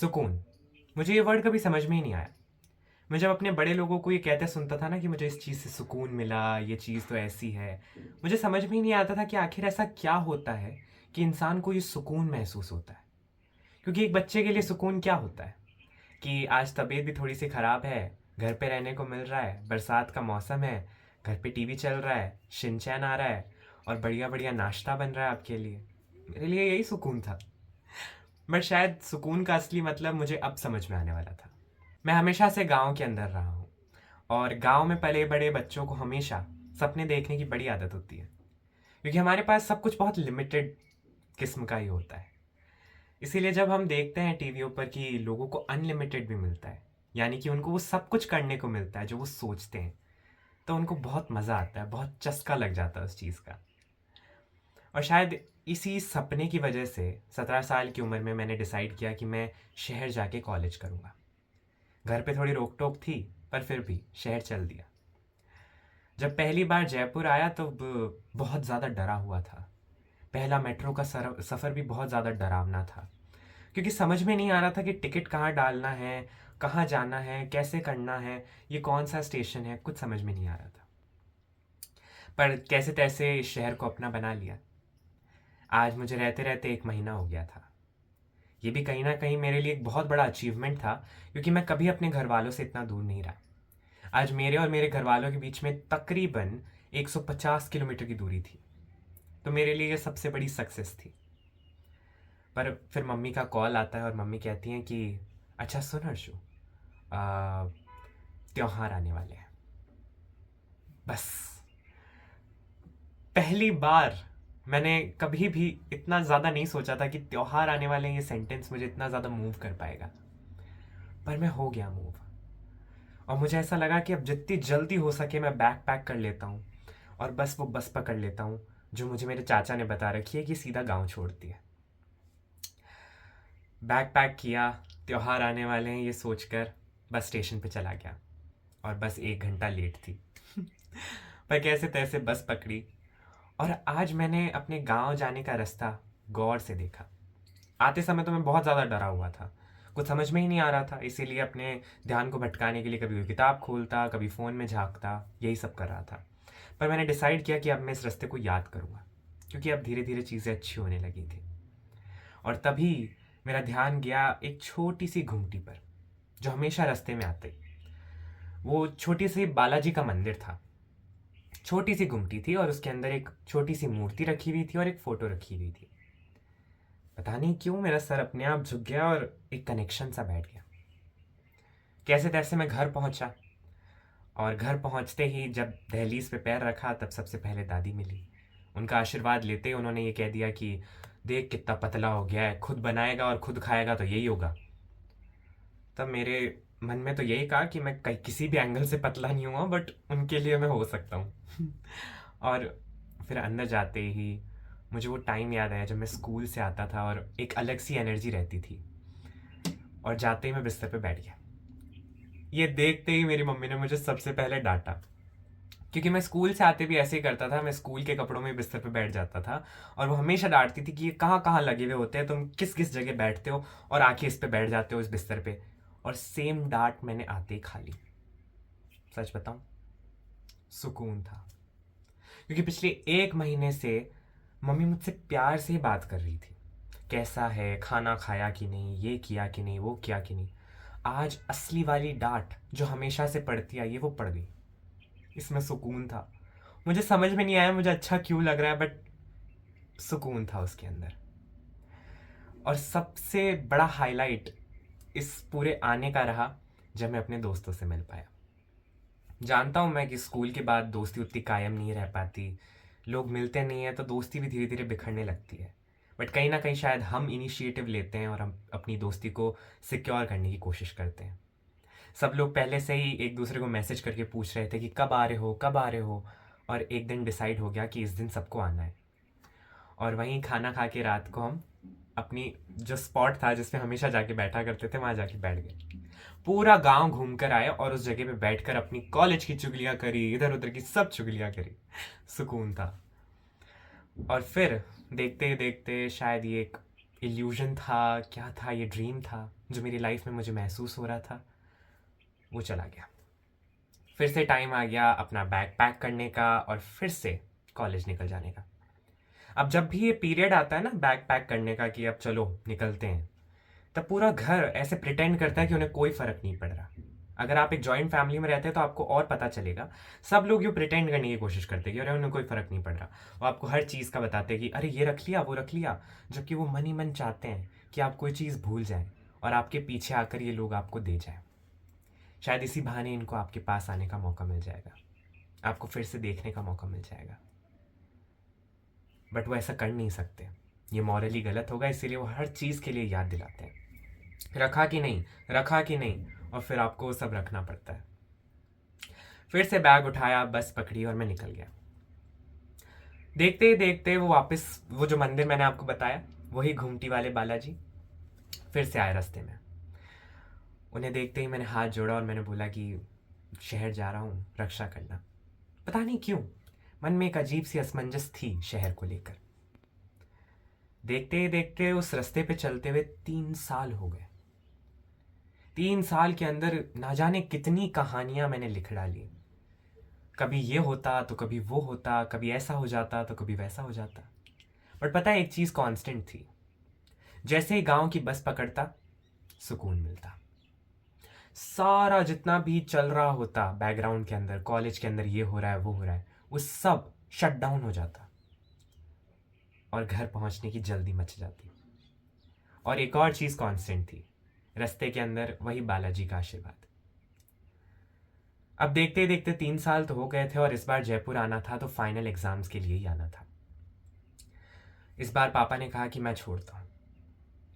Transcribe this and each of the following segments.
सुकून। मुझे ये वर्ड कभी समझ में ही नहीं आया। मैं जब अपने बड़े लोगों को ये कहते सुनता था ना कि मुझे इस चीज़ से सुकून मिला, ये चीज़ तो ऐसी है, मुझे समझ में ही नहीं आता था कि आखिर ऐसा क्या होता है कि इंसान को ये सुकून महसूस होता है। क्योंकि एक बच्चे के लिए सुकून क्या होता है कि आज तबीयत भी थोड़ी सी ख़राब है, घर पे रहने को मिल रहा है, बरसात का मौसम है, घर पे टीवी चल रहा है, शिनचैन आ रहा है और बढ़िया बढ़िया नाश्ता बन रहा है आपके लिए। मेरे लिए यही सुकून था। बट शायद सुकून का असली मतलब मुझे अब समझ में आने वाला था। मैं हमेशा से गांव के अंदर रहा हूँ और गांव में पले बड़े बच्चों को हमेशा सपने देखने की बड़ी आदत होती है, क्योंकि हमारे पास सब कुछ बहुत लिमिटेड किस्म का ही होता है। इसीलिए जब हम देखते हैं टीवियों पर कि लोगों को अनलिमिटेड भी मिलता है, यानी कि उनको वो सब कुछ करने को मिलता है जो वो सोचते हैं, तो उनको बहुत मज़ा आता है, बहुत चस्का लग जाता है उस चीज़ का। और शायद इसी सपने की वजह से 17 साल की उम्र में मैंने डिसाइड किया कि मैं शहर जाके कॉलेज करूँगा। घर पे थोड़ी रोक टोक थी, पर फिर भी शहर चल दिया। जब पहली बार जयपुर आया तो बहुत ज़्यादा डरा हुआ था। पहला मेट्रो का सफ़र भी बहुत ज़्यादा डरावना था, क्योंकि समझ में नहीं आ रहा था कि टिकट कहाँ डालना है, कहाँ जाना है, कैसे करना है, ये कौन सा स्टेशन है, कुछ समझ में नहीं आ रहा था। पर कैसे तैसे इस शहर को अपना बना लिया। आज मुझे रहते रहते 1 महीना हो गया था। ये भी कहीं ना कहीं मेरे लिए एक बहुत बड़ा अचीवमेंट था, क्योंकि मैं कभी अपने घर वालों से इतना दूर नहीं रहा। आज मेरे और मेरे घर वालों के बीच में तकरीबन 150 किलोमीटर की दूरी थी। तो मेरे लिए ये सबसे बड़ी सक्सेस थी। पर फिर मम्मी का कॉल आता है और मम्मी कहती हैं कि अच्छा सुन हर्षु, त्योहार आने वाले हैं। बस पहली बार मैंने कभी भी इतना ज़्यादा नहीं सोचा था कि त्योहार आने वाले हैं, ये सेंटेंस मुझे इतना ज़्यादा मूव कर पाएगा। पर मैं हो गया मूव। और मुझे ऐसा लगा कि अब जितनी जल्दी हो सके मैं बैग पैक कर लेता हूँ और बस वो बस पकड़ लेता हूँ जो मुझे मेरे चाचा ने बता रखी है कि सीधा गांव छोड़ती है। बैग पैक किया, त्योहार आने वाले हैं ये सोचकर बस स्टेशन पे चला गया और बस 1 घंटा लेट थी। पर कैसे तैसे बस पकड़ी और आज मैंने अपने गांव जाने का रास्ता गौर से देखा। आते समय तो मैं बहुत ज़्यादा डरा हुआ था, कुछ समझ में ही नहीं आ रहा था, इसीलिए अपने ध्यान को भटकाने के लिए कभी कोई किताब खोलता, कभी फ़ोन में झांकता, यही सब कर रहा था। पर मैंने डिसाइड किया कि अब मैं इस रास्ते को याद करूँगा, क्योंकि अब धीरे धीरे चीज़ें अच्छी होने लगी थी। और तभी मेरा ध्यान गया एक छोटी सी घुमटी पर जो हमेशा रास्ते में आती। वो छोटी सी बालाजी का मंदिर था। छोटी सी गुमटी थी और उसके अंदर एक छोटी सी मूर्ति रखी हुई थी और एक फ़ोटो रखी हुई थी। पता नहीं क्यों मेरा सर अपने आप झुक गया और एक कनेक्शन सा बैठ गया। कैसे तैसे मैं घर पहुंचा और घर पहुंचते ही जब दहलीज पे पैर रखा तब सबसे पहले दादी मिली। उनका आशीर्वाद लेते उन्होंने ये कह दिया कि देख कितना पतला हो गया है, खुद बनाएगा और खुद खाएगा तो यही होगा। तब मेरे मन में तो यही कहा कि मैं कहीं किसी भी एंगल से पतला नहीं हुआ, बट उनके लिए मैं हो सकता हूँ। और फिर अंदर जाते ही मुझे वो टाइम याद आया जब मैं स्कूल से आता था और एक अलग सी एनर्जी रहती थी। और जाते ही मैं बिस्तर पे बैठ गया। ये देखते ही मेरी मम्मी ने मुझे सबसे पहले डांटा, क्योंकि मैं स्कूल से आते भी ऐसे ही करता था। मैं स्कूल के कपड़ों में बिस्तर पे बैठ जाता था और वो हमेशा डांटती थी कि ये कहाँ कहाँ लगे हुए होते हैं, तुम किस किस जगह बैठते हो और आके इस पे बैठ जाते हो इस बिस्तर पे। और सेम डांट मैंने आते ही खा ली। सच बताऊं, सुकून था, क्योंकि पिछले 1 महीने से मम्मी मुझसे प्यार से ही बात कर रही थी, कैसा है, खाना खाया कि नहीं, ये किया कि नहीं, वो किया कि नहीं। आज असली वाली डांट जो हमेशा से पड़ती आई है वो पड़ गई। इसमें सुकून था। मुझे समझ में नहीं आया मुझे अच्छा क्यों लग रहा है, बट सुकून था उसके अंदर। और सबसे बड़ा हाईलाइट इस पूरे आने का रहा जब मैं अपने दोस्तों से मिल पाया। जानता हूँ मैं कि स्कूल के बाद दोस्ती उतनी कायम नहीं रह पाती, लोग मिलते नहीं हैं तो दोस्ती भी धीरे धीरे बिखरने लगती है। बट कहीं ना कहीं शायद हम इनिशिएटिव लेते हैं और हम अपनी दोस्ती को सिक्योर करने की कोशिश करते हैं। सब लोग पहले से ही एक दूसरे को मैसेज करके पूछ रहे थे कि कब आ रहे हो, कब आ रहे हो। और एक दिन डिसाइड हो गया कि इस दिन सबको आना है। और वहीं खाना खा के रात को हम अपनी जो स्पॉट था जिसमें हमेशा जाके बैठा करते थे वहाँ जाके बैठ गए। पूरा गांव घूम कर आए और उस जगह पे बैठकर अपनी कॉलेज की चुगलियाँ करी, इधर उधर की सब चुगलियाँ करी। सुकून था। और फिर देखते ही देखते शायद ये एक इल्यूजन था, क्या था, ये ड्रीम था जो मेरी लाइफ में मुझे महसूस हो रहा था, वो चला गया। फिर से टाइम आ गया अपना बैग पैक करने का और फिर से कॉलेज निकल जाने का। अब जब भी ये पीरियड आता है ना बैग पैक करने का कि अब चलो निकलते हैं, तब पूरा घर ऐसे प्रिटेंड करता है कि उन्हें कोई फ़र्क नहीं पड़ रहा। अगर आप एक जॉइंट फैमिली में रहते हैं तो आपको और पता चलेगा। सब लोग यूँ प्रिटेंड करने की कोशिश करते हैं कि अरे उन्हें कोई फ़र्क नहीं पड़ रहा। वो आपको हर चीज़ का बताते हैं कि अरे ये रख लिया, वो रख लिया, जबकि वो मन ही मन चाहते हैं कि आप कोई चीज़ भूल जाएं और आपके पीछे आकर ये लोग आपको दे जाएं। शायद इसी बहाने इनको आपके पास आने का मौका मिल जाएगा, आपको फिर से देखने का मौका मिल जाएगा। बट वो ऐसा कर नहीं सकते, ये मॉरली गलत होगा, इसीलिए वो हर चीज़ के लिए याद दिलाते हैं, रखा कि नहीं, रखा कि नहीं, और फिर आपको वो सब रखना पड़ता है। फिर से बैग उठाया, बस पकड़ी और मैं निकल गया। देखते ही देखते वो वापस, वो जो मंदिर मैंने आपको बताया, वही घूमटी वाले बालाजी फिर से आए रास्ते में। उन्हें देखते ही मैंने हाथ जोड़ा और मैंने बोला कि शहर जा रहा हूँ, रक्षा करना। पता नहीं क्यों मन में एक अजीब सी असमंजस थी शहर को लेकर। देखते ही देखते उस रास्ते पे चलते हुए 3 साल हो गए। 3 साल के अंदर ना जाने कितनी कहानियां मैंने लिख डाली। कभी ये होता तो कभी वो होता, कभी ऐसा हो जाता तो कभी वैसा हो जाता। बट पता है एक चीज़ कांस्टेंट थी, जैसे ही गांव की बस पकड़ता सुकून मिलता। सारा जितना भी चल रहा होता बैकग्राउंड के अंदर, कॉलेज के अंदर ये हो रहा है वो हो रहा है, वो सब शट डाउन हो जाता और घर पहुंचने की जल्दी मच जाती। और एक और चीज़ कांस्टेंट थी, रास्ते के अंदर वही बालाजी का आशीर्वाद। अब देखते देखते 3 साल तो हो गए थे और इस बार जयपुर आना था तो फाइनल एग्जाम्स के लिए ही आना था। इस बार पापा ने कहा कि मैं छोड़ता हूँ।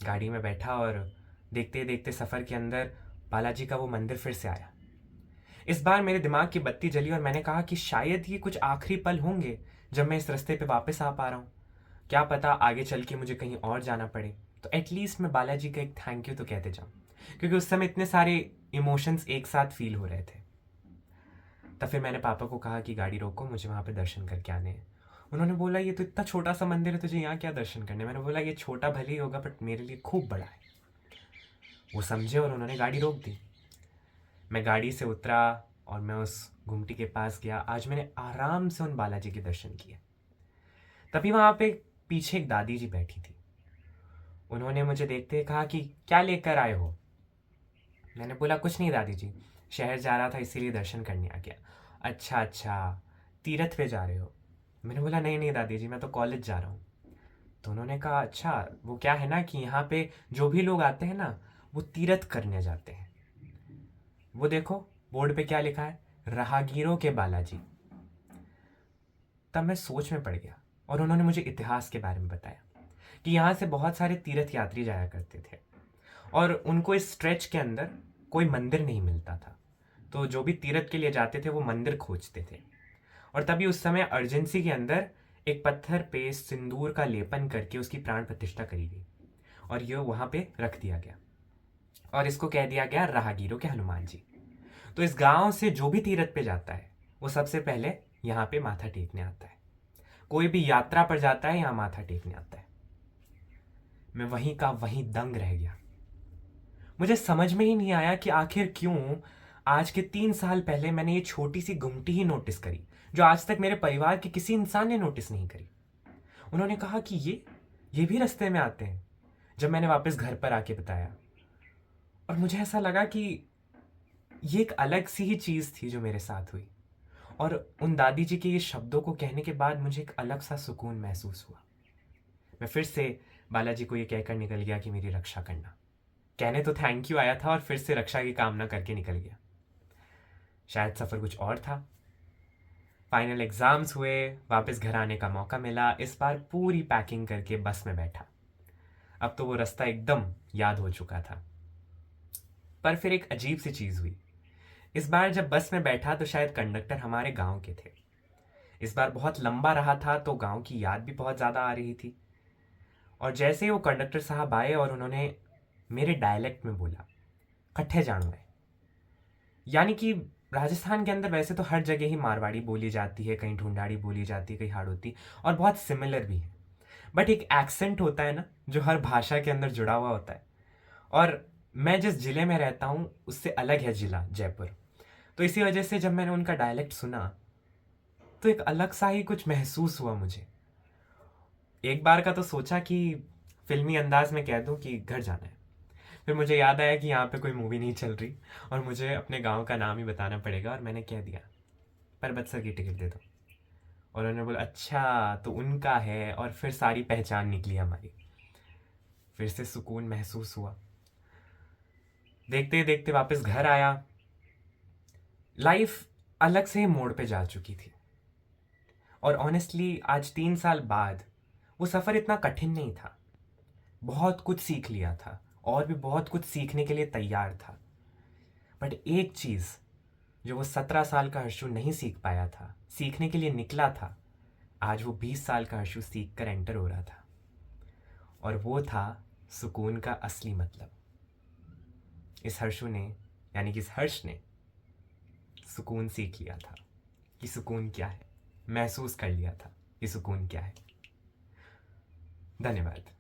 गाड़ी में बैठा और देखते देखते सफ़र के अंदर बालाजी का वो मंदिर फिर से आया। इस बार मेरे दिमाग की बत्ती जली और मैंने कहा कि शायद ये कुछ आखिरी पल होंगे जब मैं इस रास्ते पे वापस आ पा रहा हूँ। क्या पता आगे चल के मुझे कहीं और जाना पड़े, तो एटलीस्ट मैं बालाजी का एक थैंक यू तो कहते जाऊँ, क्योंकि उस समय इतने सारे इमोशंस एक साथ फील हो रहे थे। तब फिर मैंने पापा को कहा कि गाड़ी रोको, मुझे वहाँ पे दर्शन करके आने हैं। उन्होंने बोला ये तो इतना छोटा सा मंदिर है, तुझे यहाँ क्या दर्शन करने। मैंने बोला ये छोटा भले ही होगा बट मेरे लिए खूब बड़ा है। वो समझे और उन्होंने गाड़ी रोक दी। मैं गाड़ी से उतरा और मैं उस गुमटी के पास गया। आज मैंने आराम से उन बालाजी के दर्शन किए। तभी वहाँ पे पीछे एक दादी जी बैठी थी। उन्होंने मुझे देखते ही कहा कि क्या लेकर आए हो। मैंने बोला कुछ नहीं दादी जी, शहर जा रहा था इसीलिए दर्शन करने आ गया। अच्छा अच्छा, तीर्थ पे जा रहे हो। मैंने बोला नहीं नहीं दादी जी, मैं तो कॉलेज जा रहा हूँ। तो उन्होंने कहा अच्छा, वो क्या है ना कि यहाँ पे जो भी लोग आते हैं ना वो तीर्थ करने जाते हैं। वो देखो बोर्ड पे क्या लिखा है, राहगीरों के बालाजी। तब मैं सोच में पड़ गया और उन्होंने मुझे इतिहास के बारे में बताया कि यहाँ से बहुत सारे तीर्थ यात्री जाया करते थे और उनको इस स्ट्रेच के अंदर कोई मंदिर नहीं मिलता था, तो जो भी तीर्थ के लिए जाते थे वो मंदिर खोजते थे। और तभी उस समय अर्जेंसी के अंदर एक पत्थर पे सिंदूर का लेपन करके उसकी प्राण प्रतिष्ठा करी गई और ये वहाँ पे रख दिया गया और इसको कह दिया गया राहगीरों के हनुमान जी। तो इस गांव से जो भी तीर्थ पे जाता है वो सबसे पहले यहाँ पे माथा टेकने आता है। कोई भी यात्रा पर जाता है यहाँ माथा टेकने आता है। मैं वहीं का वहीं दंग रह गया। मुझे समझ में ही नहीं आया कि आखिर क्यों आज के 3 साल पहले मैंने ये छोटी सी गुमटी ही नोटिस करी जो आज तक मेरे परिवार के किसी इंसान ने नोटिस नहीं करी। उन्होंने कहा कि ये भी रास्ते में आते हैं। जब मैंने वापस घर पर आके बताया और मुझे ऐसा लगा कि ये एक अलग सी ही चीज़ थी जो मेरे साथ हुई और उन दादी जी के ये शब्दों को कहने के बाद मुझे एक अलग सा सुकून महसूस हुआ। मैं फिर से बालाजी को ये कहकर निकल गया कि मेरी रक्षा करना। कहने तो थैंक यू आया था और फिर से रक्षा की कामना करके निकल गया। शायद सफ़र कुछ और था। फाइनल एग्ज़ाम्स हुए, वापस घर आने का मौका मिला। इस बार पूरी पैकिंग करके बस में बैठा। अब तो वो रास्ता एकदम याद हो चुका था। पर फिर एक अजीब सी चीज़ हुई। इस बार जब बस में बैठा तो शायद कंडक्टर हमारे गांव के थे। इस बार बहुत लंबा रहा था तो गांव की याद भी बहुत ज़्यादा आ रही थी। और जैसे ही वो कंडक्टर साहब आए और उन्होंने मेरे डायलेक्ट में बोला कट्ठे जानो है, यानी कि राजस्थान के अंदर वैसे तो हर जगह ही मारवाड़ी बोली जाती है, कहीं ढूंढाड़ी बोली जाती है, कहीं हाड़ौती, और बहुत सिमिलर भी है। बट एक एक्सेंट होता है ना, जो हर भाषा के अंदर जुड़ा हुआ होता है। और मैं जिस ज़िले में रहता हूँ उससे अलग है ज़िला जयपुर। तो इसी वजह से जब मैंने उनका डायलेक्ट सुना तो एक अलग सा ही कुछ महसूस हुआ मुझे। एक बार का तो सोचा कि फिल्मी अंदाज में कह दूं कि घर जाना है। फिर मुझे याद आया कि यहाँ पे कोई मूवी नहीं चल रही और मुझे अपने गांव का नाम ही बताना पड़ेगा, और मैंने कह दिया परबतसर की टिकट दे दो। और उन्होंने बोला अच्छा तो उनका है, और फिर सारी पहचान निकली हमारी। फिर से सुकून महसूस हुआ। देखते देखते वापस घर आया। लाइफ अलग से मोड़ पे जा चुकी थी। और ऑनेस्टली आज 3 साल बाद वो सफ़र इतना कठिन नहीं था। बहुत कुछ सीख लिया था और भी बहुत कुछ सीखने के लिए तैयार था। बट एक चीज़ जो वो 17 साल का हर्षु नहीं सीख पाया था, सीखने के लिए निकला था, आज वो 20 साल का हर्षु सीख कर एंटर हो रहा था। और वो था सुकून का असली मतलब। इस हर्षु ने, यानी कि इस हर्ष ने सुकून सीख लिया था कि सुकून क्या है, महसूस कर लिया था कि सुकून क्या है। धन्यवाद।